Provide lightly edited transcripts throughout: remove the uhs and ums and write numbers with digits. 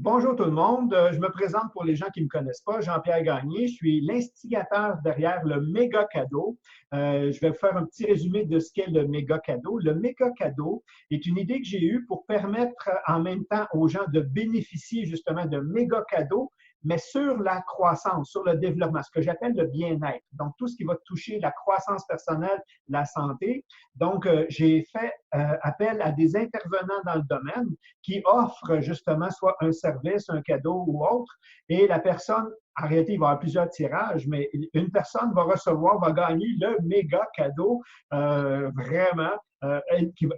Bonjour tout le monde. Je me présente pour les gens qui ne me connaissent pas, Jean-Pierre Gagné. Je suis l'instigateur derrière le méga cadeau. Je vais vous faire un petit résumé de ce qu'est le méga cadeau. Le méga cadeau est une idée que j'ai eue pour permettre en même temps aux gens de bénéficier justement de méga cadeaux, mais sur la croissance, sur le développement, ce que j'appelle le bien-être. Donc, tout ce qui va toucher la croissance personnelle, la santé. Donc, j'ai fait appel à des intervenants dans le domaine qui offrent justement soit un service, un cadeau ou autre. Et la personne, en réalité, il va y avoir plusieurs tirages, mais une personne va recevoir, va gagner le méga cadeau, vraiment.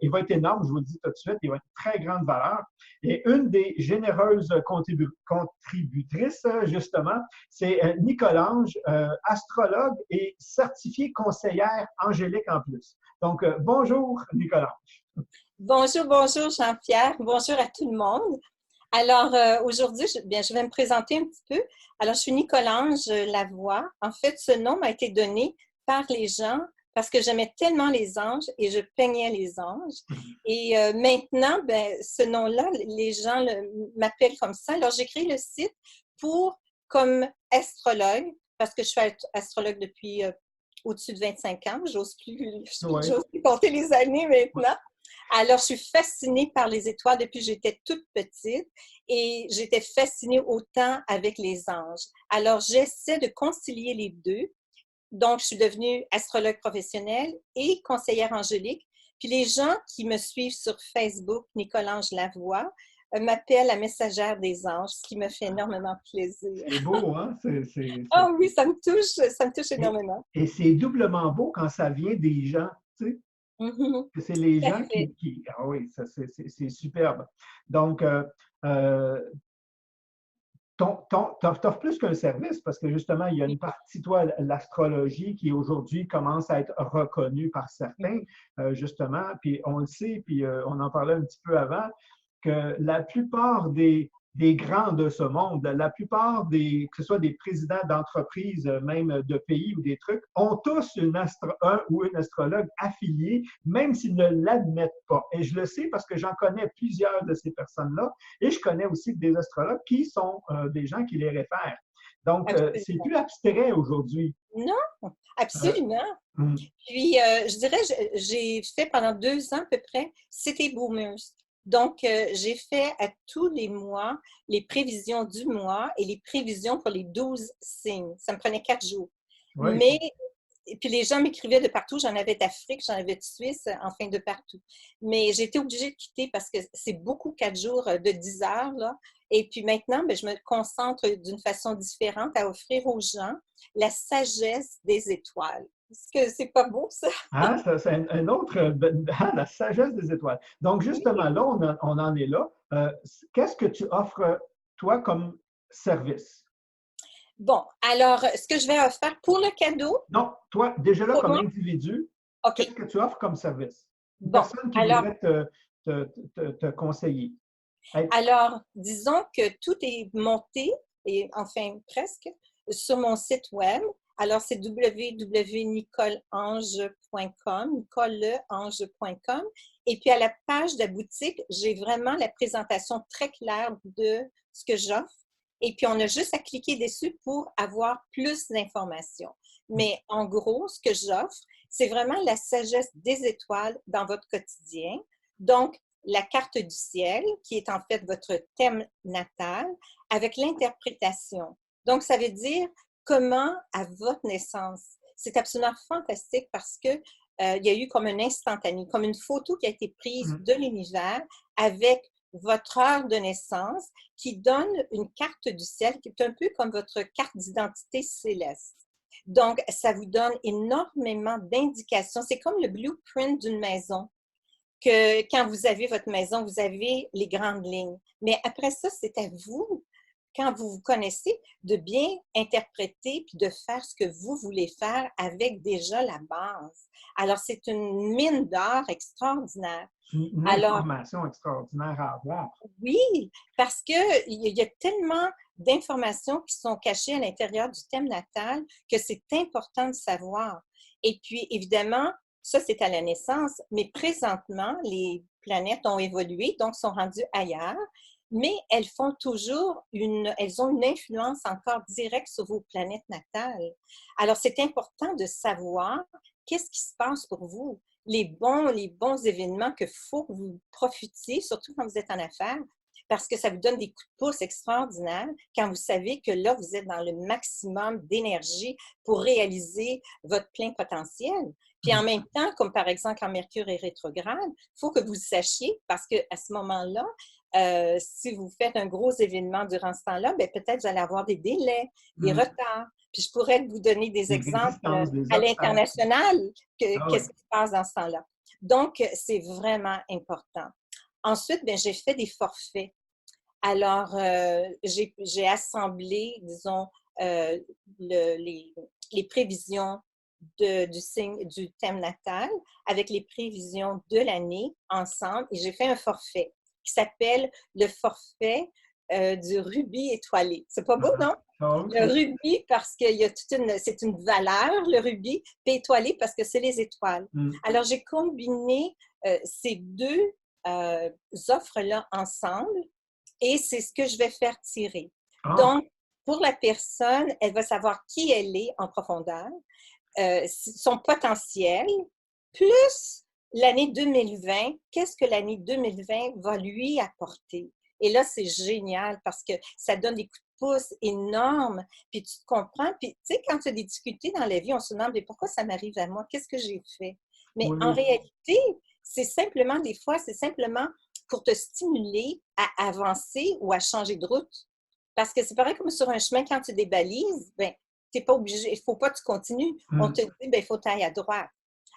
Il va être énorme, je vous le dis tout de suite, il va être de très grande valeur. Et une des généreuses contributrices, justement, c'est Nicolange, astrologue et certifiée conseillère angélique en plus. Donc, bonjour, Nicolange. Bonjour, bonjour Jean-Pierre. Bonjour à tout le monde. Alors, aujourd'hui, je vais me présenter un petit peu. Alors, je suis Nicolange Lavoie. En fait, ce nom m'a été donné par les gens parce que j'aimais tellement les anges et je peignais les anges. Et maintenant, ce nom-là, les gens m'appellent comme ça. Alors, j'ai créé le site comme astrologue, parce que je suis astrologue depuis au-dessus de 25 ans. J'ose plus compter les années maintenant. Alors, je suis fascinée par les étoiles depuis que j'étais toute petite et j'étais fascinée autant avec les anges. Alors, j'essaie de concilier les deux. Donc, je suis devenue astrologue professionnelle et conseillère angélique. Puis les gens qui me suivent sur Facebook, Nicolange Lavoie, m'appellent la messagère des anges, ce qui me fait énormément plaisir. C'est beau, hein? Ah oui, ça me touche énormément. Et c'est doublement beau quand ça vient des gens, tu sais. Mm-hmm. C'est les Tout à gens fait. ah oui, c'est superbe. Donc, t'offres plus qu'un service parce que justement, il y a une partie, toi, l'astrologie qui aujourd'hui commence à être reconnue par certains, justement, puis on le sait, puis on en parlait un petit peu avant, que la plupart des grands de ce monde, la plupart que ce soit des présidents d'entreprises, même de pays ou des trucs, ont tous un ou une astrologue affilié, même s'ils ne l'admettent pas. Et je le sais parce que j'en connais plusieurs de ces personnes-là, et je connais aussi des astrologues qui sont des gens qui les réfèrent. Donc, c'est plus abstrait aujourd'hui. Non, absolument. Hum. Puis, je dirais, j'ai fait pendant 2 ans à peu près City Boomers. Donc, j'ai fait à tous les mois les prévisions du mois et les prévisions pour les 12 signes. Ça me prenait 4 jours. Oui. Mais, et puis les gens m'écrivaient de partout. J'en avais d'Afrique, j'en avais de Suisse, enfin de partout. Mais j'ai été obligée de quitter parce que c'est beaucoup 4 jours de 10 heures, là. Et puis maintenant, je me concentre d'une façon différente à offrir aux gens la sagesse des étoiles. Est-ce que c'est pas beau, ça? Ah, c'est un autre, la sagesse des étoiles. Donc, justement, là, on en est là. Qu'est-ce que tu offres, toi, comme service? Bon, alors, ce que je vais offrir pour le cadeau, Non, toi, déjà là, pour comme moi, individu, qu'est-ce OK. que tu offres comme service? Une Bon, personne qui alors, voudrait te conseiller. Hey, alors, disons que tout est monté, et enfin presque, sur mon site web. Alors, c'est www.nicoleange.com, nicoleleange.com. Et puis, à la page de la boutique, j'ai vraiment la présentation très claire de ce que j'offre. Et puis, on a juste à cliquer dessus pour avoir plus d'informations. Mais en gros, ce que j'offre, c'est vraiment la sagesse des étoiles dans votre quotidien. Donc, la carte du ciel, qui est en fait votre thème natal, avec l'interprétation. Donc, ça veut dire comment, à votre naissance, c'est absolument fantastique parce que il y a eu comme un instantané, comme une photo qui a été prise de l'univers avec votre heure de naissance qui donne une carte du ciel qui est un peu comme votre carte d'identité céleste. Donc, ça vous donne énormément d'indications. C'est comme le blueprint d'une maison que quand vous avez votre maison, vous avez les grandes lignes. Mais après ça, c'est à vous, quand vous vous connaissez, de bien interpréter puis de faire ce que vous voulez faire avec déjà la base. Alors, c'est une mine d'or extraordinaire. une Alors, information extraordinaire à avoir. oui, parce qu'il y a tellement d'informations qui sont cachées à l'intérieur du thème natal que c'est important de savoir. Et puis, évidemment, ça, c'est à la naissance, mais présentement, les planètes ont évolué, donc sont rendues ailleurs. mais elles font toujours elles ont une influence encore directe sur vos planètes natales. Alors, c'est important de savoir qu'est-ce qui se passe pour vous, les bons événements que faut que vous profitiez, surtout quand vous êtes en affaires, parce que ça vous donne des coups de pouce extraordinaires quand vous savez que là, vous êtes dans le maximum d'énergie pour réaliser votre plein potentiel. Puis en même temps, comme par exemple quand Mercure est rétrograde, il faut que vous sachiez, parce qu'à ce moment-là, si vous faites un gros événement durant ce temps-là, bien, peut-être vous allez avoir des délais, des retards. Puis je pourrais vous donner des exemples des à obstacles. l'international, Ah qu'est-ce qui se passe dans ce temps-là. Donc, c'est vraiment important. Ensuite, bien, j'ai fait des forfaits. Alors, j'ai assemblé, disons, les prévisions du thème natal avec les prévisions de l'année ensemble et j'ai fait un forfait qui s'appelle le forfait du rubis étoilé. C'est pas beau, non? Le rubis parce qu'il y a c'est une valeur, le rubis, puis étoilé parce que c'est les étoiles. Alors, j'ai combiné ces deux offres-là ensemble et c'est ce que je vais faire tirer. Donc, pour la personne, elle va savoir qui elle est en profondeur, son potentiel, plus l'année 2020, qu'est-ce que l'année 2020 va lui apporter. Et là, c'est génial parce que ça donne des coups de pouce énormes, puis tu te comprends. Puis, tu sais, quand tu as des difficultés dans la vie, on se demande, mais pourquoi ça m'arrive à moi? Qu'est-ce que j'ai fait? Mais en réalité, c'est simplement, des fois, c'est simplement pour te stimuler à avancer ou à changer de route. Parce que c'est pareil comme sur un chemin, quand tu débalises, ben, tu n'es pas obligé, il ne faut pas que tu continues. On te dit, ben, il faut aller à droite.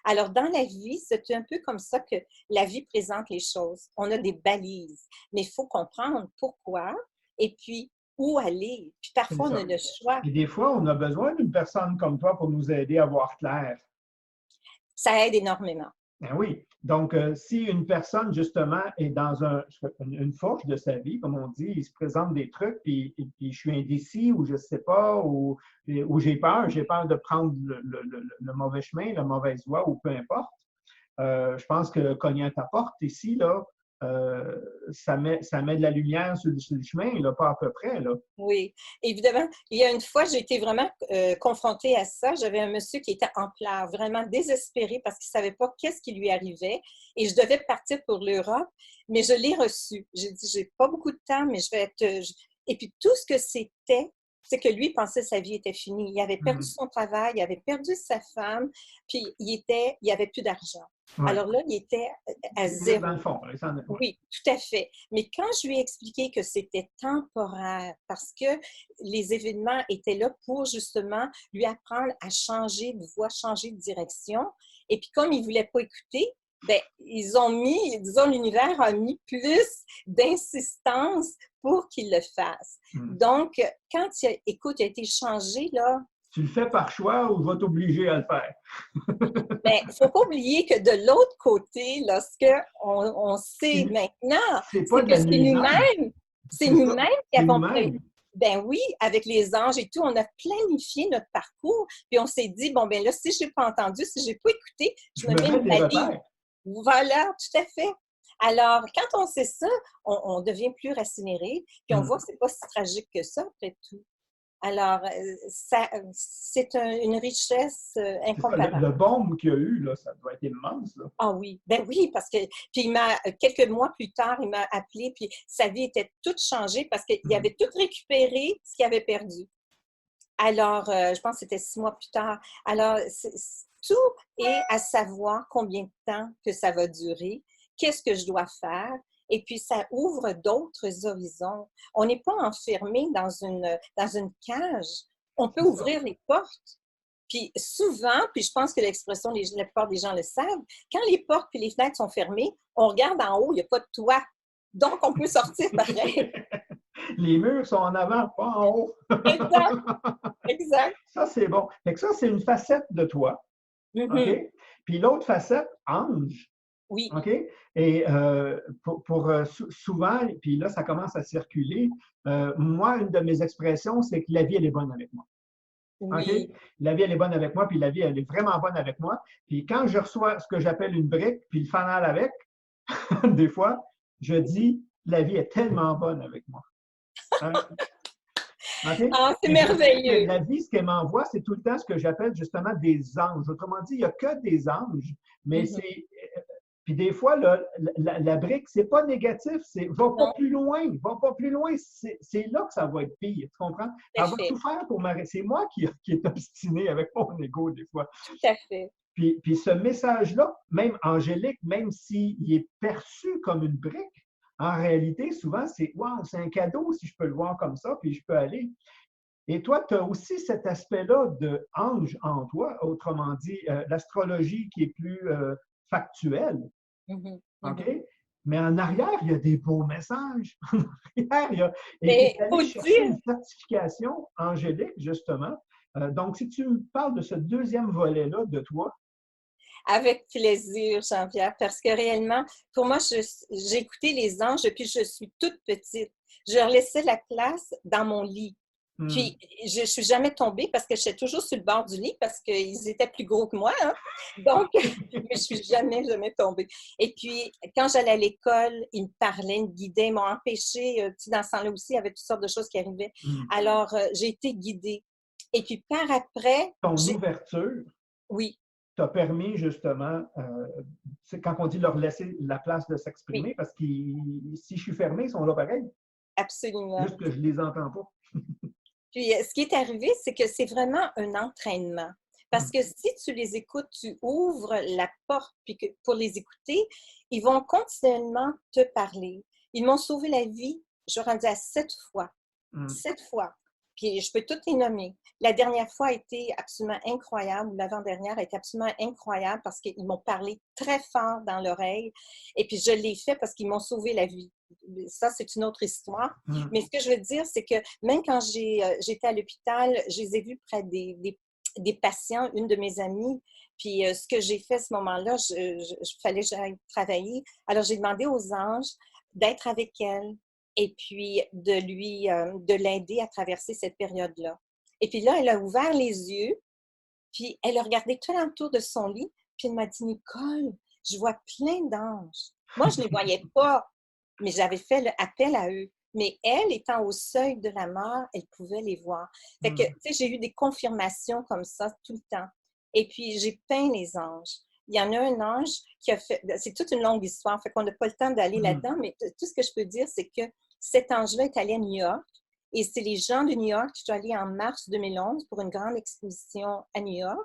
Alors, dans la vie, c'est un peu comme ça que la vie présente les choses. On a des balises, mais il faut comprendre pourquoi et puis où aller. Puis parfois, on a le choix. Et des fois, on a besoin d'une personne comme toi pour nous aider à voir clair. Ça aide énormément. Ben oui. Donc, si une personne, justement, est dans une fourche de sa vie, comme on dit, il se présente des trucs, puis je suis indécis ou je ne sais pas, ou j'ai peur de prendre le mauvais chemin, la mauvaise voie, ou peu importe. Je pense que cogner à ta porte ici, là, ça met de la lumière sur le chemin, là, pas à peu près. Là. Oui, évidemment. Il y a une fois, j'ai été vraiment confrontée à ça. J'avais un monsieur qui était en pleurs, vraiment désespéré parce qu'il ne savait pas qu'est-ce qui lui arrivait. Et je devais partir pour l'Europe, mais je l'ai reçu. J'ai dit, j'ai pas beaucoup de temps, mais je vais être... Et puis tout ce que c'était, c'est que lui pensait que sa vie était finie. Il avait perdu son travail, il avait perdu sa femme, puis il avait plus d'argent. Ouais. Alors là, il était à zéro. Dans le fond. Oui, tout à fait. Mais quand je lui ai expliqué que c'était temporaire, parce que les événements étaient là pour justement lui apprendre à changer de voie, changer de direction, et puis comme il ne voulait pas écouter, bien, disons, l'univers a mis plus d'insistance pour qu'il le fasse. Donc, quand écoute, il a été changé, là. Tu le fais par choix ou va t'obliger à le faire? Bien, il ne faut pas oublier que de l'autre côté, lorsque on sait maintenant, c'est que c'est nous-mêmes. C'est nous-mêmes qui avons prévu. Ben oui, avec les anges et tout, on a planifié notre parcours, puis on s'est dit, bon, ben là, si je n'ai pas entendu, si je n'ai pas écouté, je me mets une balise. Voilà, tout à fait. Alors, quand on sait ça, on devient plus rassénéré, puis on voit que ce n'est pas si tragique que ça, après tout. Alors, c'est une richesse incomparable. Le baume qu'il y a eu, là, ça doit être immense. Là. Ah oui, ben oui, parce que puis quelques mois plus tard, il m'a appelé, puis sa vie était toute changée parce qu'il avait tout récupéré ce qu'il avait perdu. Alors, je pense que c'était 6 mois plus tard. Alors, tout est à savoir combien de temps que ça va durer, qu'est-ce que je dois faire. Et puis, ça ouvre d'autres horizons. On n'est pas enfermé dans une cage. On peut ouvrir les portes. Puis souvent, puis je pense que l'expression, la plupart des gens le savent, quand les portes et les fenêtres sont fermées, on regarde en haut, il n'y a pas de toit. Donc, on peut sortir pareil. Les murs sont en avant, pas en haut. Exact. Exact. Ça, c'est bon. Fait que ça, c'est une facette de toi. OK? Puis l'autre facette, ange. Oui. OK? Et souvent, puis là, ça commence à circuler. Moi, une de mes expressions, c'est que la vie, elle est bonne avec moi. Oui. OK? La vie, elle est bonne avec moi, puis la vie, elle est vraiment bonne avec moi. Puis quand je reçois ce que j'appelle une brique, puis le fanal avec, des fois, je dis, la vie est tellement bonne avec moi. Hein? OK? Ah, c'est Et je sais que merveilleux. la vie, ce qu'elle m'envoie, c'est tout le temps ce que j'appelle justement des anges. Autrement dit, il n'y a que des anges, mais Mhm. c'est. Puis des fois, là, la brique, c'est pas négatif, c'est va pas Non, plus loin, va pas plus loin. C'est là que ça va être pire, tu comprends? tout à Elle va fait. tout faire pour m'arrêter. C'est moi qui est obstiné avec mon ego des fois. Tout à fait. Puis ce message-là, même angélique, même s'il est perçu comme une brique, en réalité, souvent, c'est wow, c'est un cadeau si je peux le voir comme ça, puis je peux aller. Et toi, tu as aussi cet aspect-là de ange en toi, autrement dit, l'astrologie qui est plus factuelle, Mhm. OK? Mhm. Mais en arrière, il y a des beaux messages. En arrière, et tu es Mais allé faut chercher dire, une certification angélique, justement. Donc, si tu me parles de ce deuxième volet-là de toi, avec plaisir, Jean-Pierre, parce que réellement, pour moi, j'ai écouté les anges depuis que je suis toute petite. Je leur laissais la place dans mon lit. hmm, Puis, je ne suis jamais tombée parce que j'étais toujours sur le bord du lit parce qu'ils étaient plus gros que moi. Hein? Donc, mais je suis jamais tombée. Et puis, quand j'allais à l'école, ils me parlaient, ils me guidaient, ils m'ont empêché. Tu sais, dans ce temps-là aussi, il y avait toutes sortes de choses qui arrivaient. hmm, Alors, j'ai été guidée. Et puis, par après, ton ouverture oui, t'a permis justement, c'est quand on dit leur laisser la place de oui, s'exprimer, parce que si je suis fermé, ils sont là pareil, absolument. juste que je les entends pas. Puis, ce qui est arrivé, c'est que c'est vraiment un entraînement. Parce Hmm, que si tu les écoutes, tu ouvres la porte puis pour les écouter, ils vont continuellement te parler. Ils m'ont sauvé la vie, je rendais à 7 fois. hmm, 7 fois. Puis je peux toutes les nommer. La dernière fois a été absolument incroyable, ou l'avant-dernière a été absolument incroyable parce qu'ils m'ont parlé très fort dans l'oreille. Et puis je l'ai fait parce qu'ils m'ont sauvé la vie. Ça, c'est une autre histoire. hmm, Mais ce que je veux dire, c'est que même quand j'étais à l'hôpital, je les ai vus près des patients, une de mes amies. Puis ce que j'ai fait à ce moment-là, fallait que j'aille travailler. Alors j'ai demandé aux anges d'être avec elle et puis de l'aider à traverser cette période-là. Et puis là, elle a ouvert les yeux, puis elle a regardé tout l'entour de son lit, puis elle m'a dit, Nicole, je vois plein d'anges. Moi, je ne les voyais pas, mais j'avais fait l'appel à eux. Mais elle, étant au seuil de la mort, elle pouvait les voir. Fait que, hmm, tu sais, j'ai eu des confirmations comme ça tout le temps. Et puis, j'ai peint les anges. Il y en a un ange qui a fait, c'est toute une longue histoire, fait qu'on n'a pas le temps d'aller hmm, là-dedans, mais tout ce que je peux dire, c'est que cet ange-là est allé à New York, et c'est les gens de New York qui sont allés en mars 2011 pour une grande exposition à New York.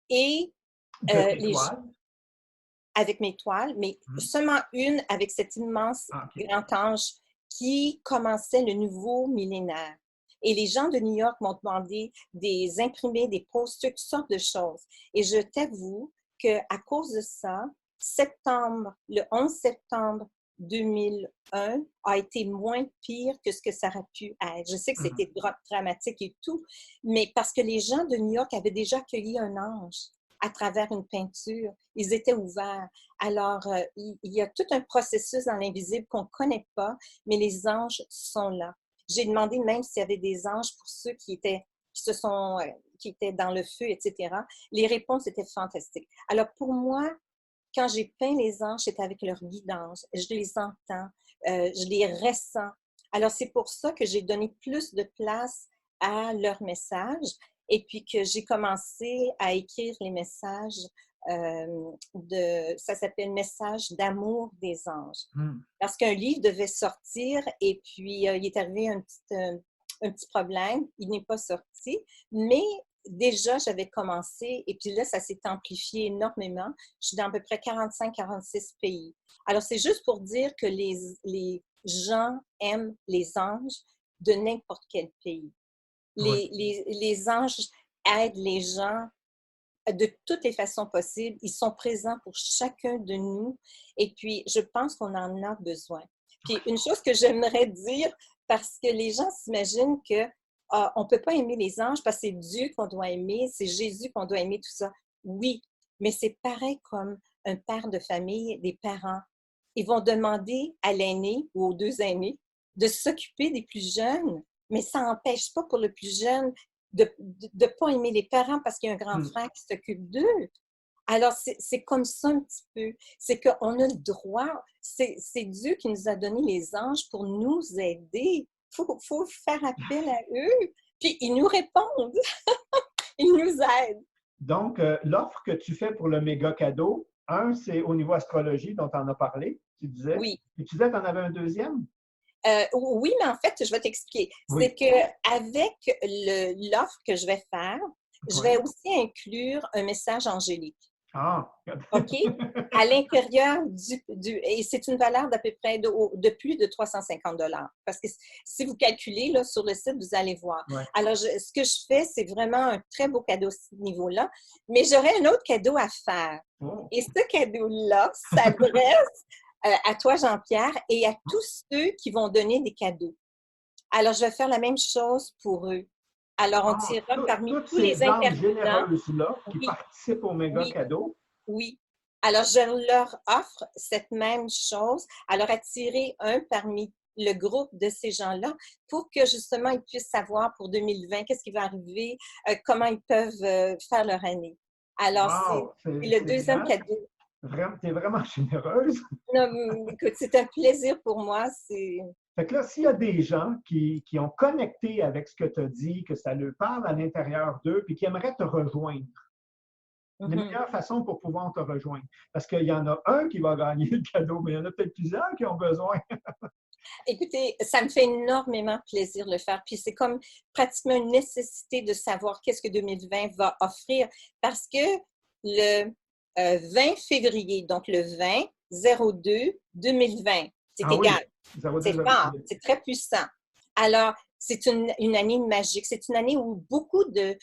Et de tes les, toiles. avec mes toiles, mais Hmm, seulement une avec cet immense ah, OK. grand ange qui commençait le nouveau millénaire. Et les gens de New York m'ont demandé des imprimés, des posters, toutes sortes de choses. Et je t'avoue qu'à cause de ça, le 11 septembre 2001 a été moins pire que ce que ça aurait pu être. Je sais que Hmm, c'était dramatique et tout, mais parce que les gens de New York avaient déjà accueilli un ange à travers une peinture. Ils étaient ouverts. Alors, il y a tout un processus dans l'invisible qu'on ne connaît pas, mais les anges sont là. J'ai demandé même s'il y avait des anges pour ceux qui étaient dans le feu, etc. Les réponses étaient fantastiques. Alors, pour moi, quand j'ai peint les anges, c'est avec leur guidance. Je les entends, je les ressens. Alors, c'est pour ça que j'ai donné plus de place à leur message et puis que j'ai commencé à écrire les messages ça s'appelle Message d'amour des anges. hmm, Parce qu'un livre devait sortir et puis il est arrivé un petit problème. Il n'est pas sorti, mais déjà, j'avais commencé et puis là, ça s'est amplifié énormément. Je suis dans à peu près 45-46 pays. Alors, c'est juste pour dire que les gens aiment les anges de n'importe quel pays. oui. Les anges aident les gens de toutes les façons possibles. Ils sont présents pour chacun de nous et puis je pense qu'on en a besoin. Puis une chose que j'aimerais dire, parce que les gens s'imaginent que on ne peut pas aimer les anges parce que c'est Dieu qu'on doit aimer, c'est Jésus qu'on doit aimer, tout ça. Oui, mais c'est pareil comme un père de famille, des parents. Ils vont demander à l'aîné ou aux deux aînés de s'occuper des plus jeunes, mais ça n'empêche pas pour le plus jeune de ne pas aimer les parents parce qu'il y a un grand Hmm, frère qui s'occupe d'eux. Alors, c'est comme ça un petit peu. C'est qu'on a le droit, c'est Dieu qui nous a donné les anges pour nous aider. Faut faire appel à eux. Puis, ils nous répondent. Ils nous aident. Donc, l'offre que tu fais pour le méga cadeau, c'est au niveau astrologie dont tu en as parlé, tu disais. Oui. Et tu disais que tu en avais un deuxième? Oui, mais en fait, je vais t'expliquer. Oui. C'est qu'avec l'offre que je vais faire, je vais Oui. aussi inclure un message angélique. Ah! OK? À l'intérieur et c'est une valeur d'à peu près de plus de 350 $. Parce que si vous calculez là, sur le site, vous allez voir. Ouais. Alors, ce que je fais, c'est vraiment un très beau cadeau à ce niveau-là. Mais j'aurais un autre cadeau à faire. Oh. Et ce cadeau-là s'adresse à toi, Jean-Pierre, et à tous ceux qui vont donner des cadeaux. Alors, je vais faire la même chose pour eux. Alors, on tirera parmi toutes tous les ces âmes intervenants. généreuses-là qui Oui, participent au méga oui. cadeau. Oui. Alors, je leur offre cette même chose, alors attirer un parmi le groupe de ces gens-là pour que justement ils puissent savoir pour 2020 qu'est-ce qui va arriver, comment ils peuvent faire leur année. Alors, Wow! c'est le deuxième cadeau. Tu es vraiment généreuse. Non, écoute, c'est un plaisir pour moi. Fait que là, s'il y a des gens qui ont connecté avec ce que tu as dit, que ça leur parle à l'intérieur d'eux, puis qui aimeraient te rejoindre, les meilleures façons pour pouvoir te rejoindre. Parce qu'il y en a un qui va gagner le cadeau, mais il y en a peut-être plusieurs qui ont besoin. Écoutez, ça me fait énormément plaisir de le faire. Puis c'est comme pratiquement une nécessité de savoir qu'est-ce que 2020 va offrir parce que le 20 février, donc le 20, c'est Ah oui, égal. 02, C'est 02. fort, c'est très puissant. Alors, c'est une année magique. C'est une année où beaucoup de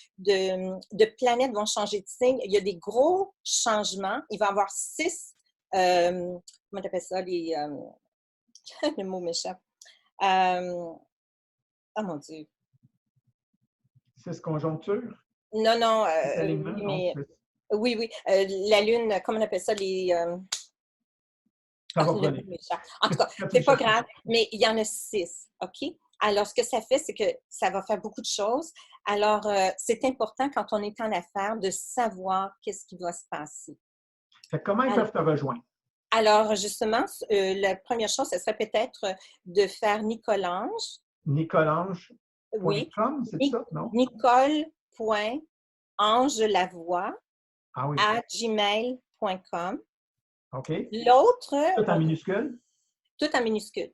planètes vont changer de signe. Il y a des gros changements. Il va y avoir 6, comment tu appelles ça, le mot m'échappe. Oh mon Dieu. 6 conjonctures? Non, non, Alignement? oui, Non, mais oui. La Lune, comment on appelle ça? ça va Le mot revenir. m'échappe. En tout cas, Quand tu c'est le pas cherches. grave, mais il y en a 6, OK? Alors, ce que ça fait, c'est que ça va faire beaucoup de choses. Alors, c'est important quand on est en affaires de savoir qu'est-ce qui doit se passer. Fait que comment ils peuvent te rejoindre? Alors, justement, la première chose, ce serait peut-être de faire Nicolange. Oui. Nicolange.com, c'est ça, non? Nicole.angelavoie Ah oui, @gmail.com. OK. L'autre, Tout en minuscule? tout en minuscule.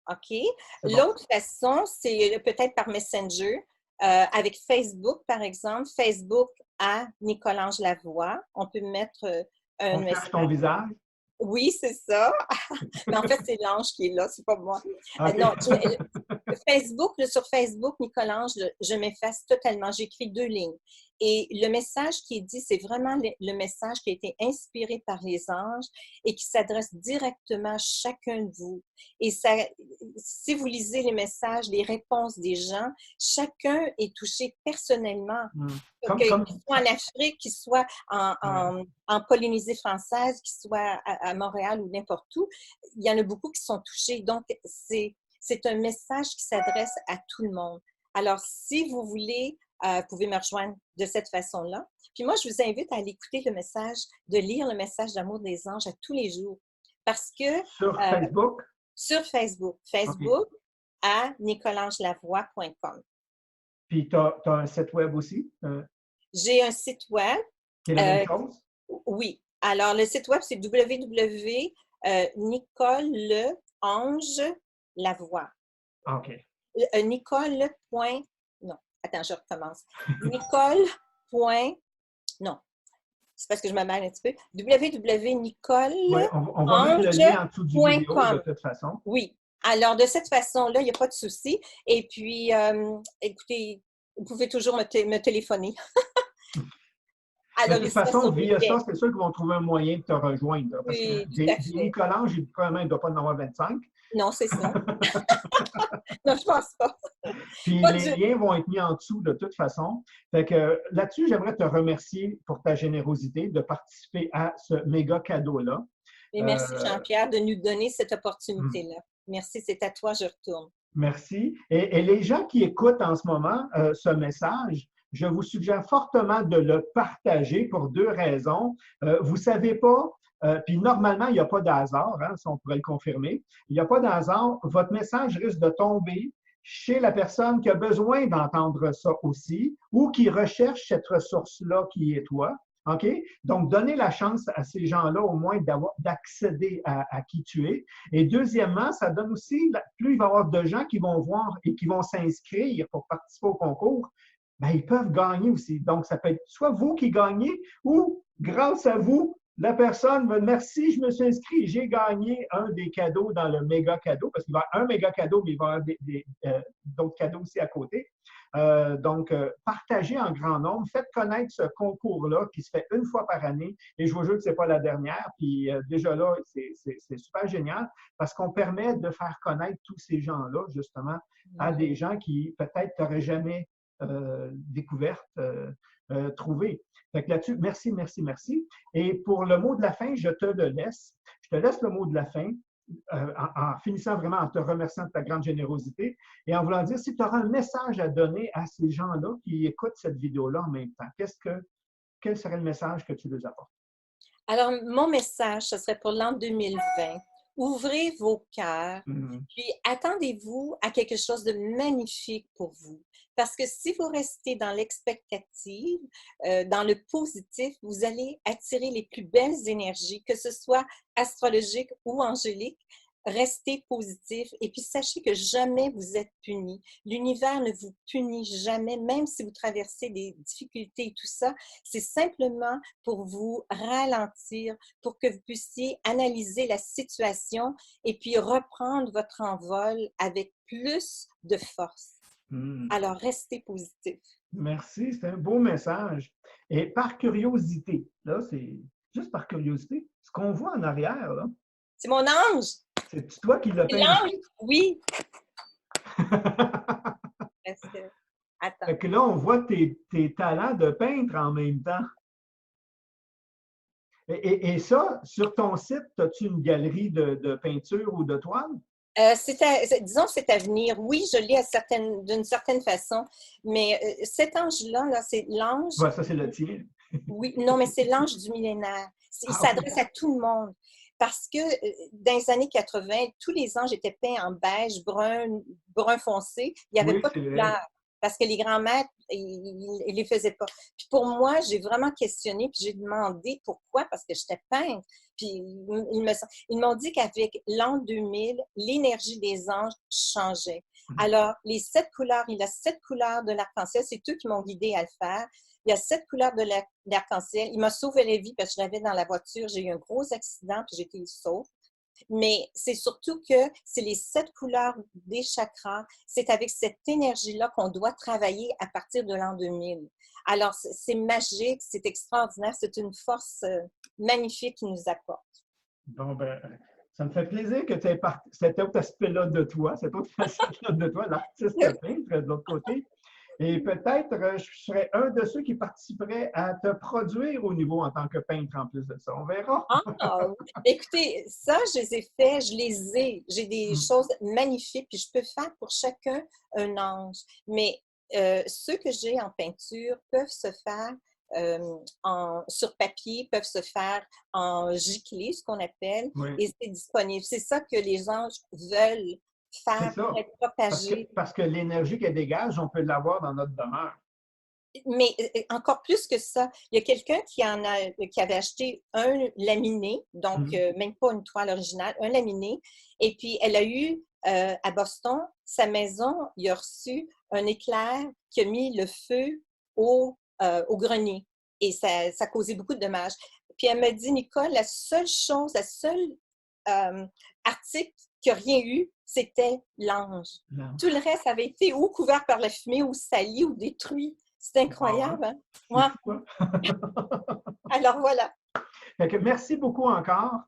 OK? C'est bon. L'autre façon, c'est peut-être par Messenger, avec Facebook, par exemple. Facebook à Nicolange Lavoie. On peut mettre un On message. cherche ton visage? Oui, c'est ça. Mais en fait, c'est l'ange qui est là, c'est pas moi. OK. Non, Facebook, sur Facebook, Nicolange, je m'efface totalement. J'écris 2 lignes. Et le message qui est dit, c'est vraiment le message qui a été inspiré par les anges et qui s'adresse directement à chacun de vous. Et ça, si vous lisez les messages, les réponses des gens, chacun est touché personnellement. Qu'il soit en Afrique, qu'il soit en Polynésie française, qu'il soit à Montréal ou n'importe où, il y en a beaucoup qui sont touchés. Donc, c'est un message qui s'adresse à tout le monde. Alors, si vous voulez, vous pouvez me rejoindre de cette façon-là. Puis moi, je vous invite à aller écouter le message, de lire le message d'amour des anges à tous les jours. Parce que… Sur Facebook? Sur Facebook. Facebook à nicolangelavoie.com. Puis, tu as un site web aussi? J'ai un site web. Qui est la même chose? Oui. Alors, le site web, c'est www.nicoleangelavoie. OK. Nicole. Non, attends, je recommence. Nicole. Non, c'est parce que je me mêle un petit peu. www.nicole. Oui, on va mettre le lien en dessous du vidéo de toute façon. Oui. Alors, de cette façon-là, il n'y a pas de souci. Et puis, écoutez, vous pouvez toujours me téléphoner. Alors, de toute façon, via ça, c'est sûr qu'ils vont trouver un moyen de te rejoindre. Parce que des Nicolange, probablement, il ne doit pas en avoir 25. Non, c'est ça. Non, je pense pas. Puis les liens vont être mis en dessous de toute façon. Fait que là-dessus, j'aimerais te remercier pour ta générosité de participer à ce méga cadeau-là. Et merci, Jean-Pierre, de nous donner cette opportunité-là. Merci, c'est à toi, je retourne. Merci. Et les gens qui écoutent en ce moment ce message, je vous suggère fortement de le partager pour deux raisons. Vous ne savez pas, puis normalement, il n'y a pas de hasard, hein, si on pourrait le confirmer. Il n'y a pas de hasard. Votre message risque de tomber chez la personne qui a besoin d'entendre ça aussi ou qui recherche cette ressource-là qui est toi. OK? Donc, donnez la chance à ces gens-là au moins d'accéder à qui tu es. Et deuxièmement, ça donne aussi, plus il va y avoir de gens qui vont voir et qui vont s'inscrire pour participer au concours, bien, ils peuvent gagner aussi. Donc, ça peut être soit vous qui gagnez ou grâce à vous, la personne va dire merci, je me suis inscrit, j'ai gagné un des cadeaux dans le méga cadeau, parce qu'il va y avoir un méga cadeau, mais il va y avoir d'autres cadeaux aussi à côté. Donc, partagez en grand nombre, faites connaître ce concours-là qui se fait une fois par année, et je vous jure que ce n'est pas la dernière. Puis déjà là, c'est super génial parce qu'on permet de faire connaître tous ces gens-là, justement, à des gens qui peut-être n'auraient jamais découvert, trouvé. Fait que là-dessus, merci, merci, merci. Et pour le mot de la fin, je te le laisse. Je te laisse le mot de la fin en finissant vraiment en te remerciant de ta grande générosité et en voulant dire si tu auras un message à donner à ces gens-là qui écoutent cette vidéo-là en même temps. Quel serait le message que tu leur apportes? Alors, mon message, ce serait pour l'an 2020. Ouvrez vos cœurs, puis attendez-vous à quelque chose de magnifique pour vous. Parce que si vous restez dans l'expectative, dans le positif, vous allez attirer les plus belles énergies, que ce soit astrologique ou angélique. Restez positif et puis sachez que jamais vous êtes puni. L'univers ne vous punit jamais, même si vous traversez des difficultés et tout ça. C'est simplement pour vous ralentir, pour que vous puissiez analyser la situation et puis reprendre votre envol avec plus de force. Alors, restez positif. Merci, c'est un beau message. Et par curiosité, là, c'est juste par curiosité, ce qu'on voit en arrière, là, c'est mon ange! C'est toi qui l'as peint? L'ange, oui! Attends. Fait que là, on voit tes talents de peintre en même temps. Et ça, sur ton site, as-tu une galerie de peinture ou de toile? Disons, c'est à venir. Oui, je l'ai d'une certaine façon, mais cet ange-là, là, c'est l'ange. Ouais, ça, c'est le tien. Oui, non, mais c'est l'ange du millénaire. Il s'adresse à tout le monde. Parce que dans les années 80, tous les anges étaient peints en beige, brun foncé. Il n'y avait pas de couleur. Parce que les grands-maîtres, ils ne les faisaient pas. Puis pour moi, j'ai vraiment questionné, puis j'ai demandé pourquoi, parce que j'étais peintre. Puis ils m'ont dit qu'avec l'an 2000, l'énergie des anges changeait. Alors, les 7 couleurs, il y a 7 couleurs de l'arc-en-ciel, c'est eux qui m'ont guidée à le faire. Il y a 7 couleurs de l'arc-en-ciel. Il m'a sauvé la vie parce que je l'avais dans la voiture. J'ai eu un gros accident, puis j'ai été sauve. Mais c'est surtout que c'est les 7 couleurs des chakras. C'est avec cette énergie-là qu'on doit travailler à partir de l'an 2000. Alors, c'est magique, c'est extraordinaire, c'est une force magnifique qui nous apporte. Bon, ben, ça me fait plaisir que tu aies cet autre aspect-là de toi, cet autre facette-là de toi, l'artiste peintre de l'autre côté. Et peut-être, je serais un de ceux qui participerait à te produire au niveau en tant que peintre en plus de ça. On verra. Écoutez, ça, je les ai faits, je les ai. J'ai des choses magnifiques, puis je peux faire pour chacun un ange. Mais ceux que j'ai en peinture peuvent se faire sur papier, peuvent se faire en giclée, ce qu'on appelle, et c'est disponible. C'est ça que les anges veulent faire pour être propagé. Parce que l'énergie qu'elle dégage, on peut l'avoir dans notre demeure. Mais encore plus que ça, il y a quelqu'un qui avait acheté un laminé, donc même pas une toile originale, un laminé, et puis elle a eu à Boston, sa maison, il a reçu un éclair qui a mis le feu au grenier et ça a causé beaucoup de dommages. Puis elle m'a dit, Nicole, la seule article qui n'a rien eu, c'était l'ange. Tout le reste avait été ou couvert par la fumée, ou sali, ou détruit. C'est incroyable, hein? Ouais. Alors voilà. Merci beaucoup encore.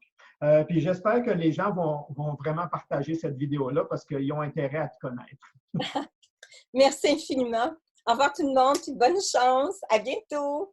Puis j'espère que les gens vont vraiment partager cette vidéo-là parce qu'ils ont intérêt à te connaître. Merci infiniment. Au revoir tout le monde, puis bonne chance. À bientôt.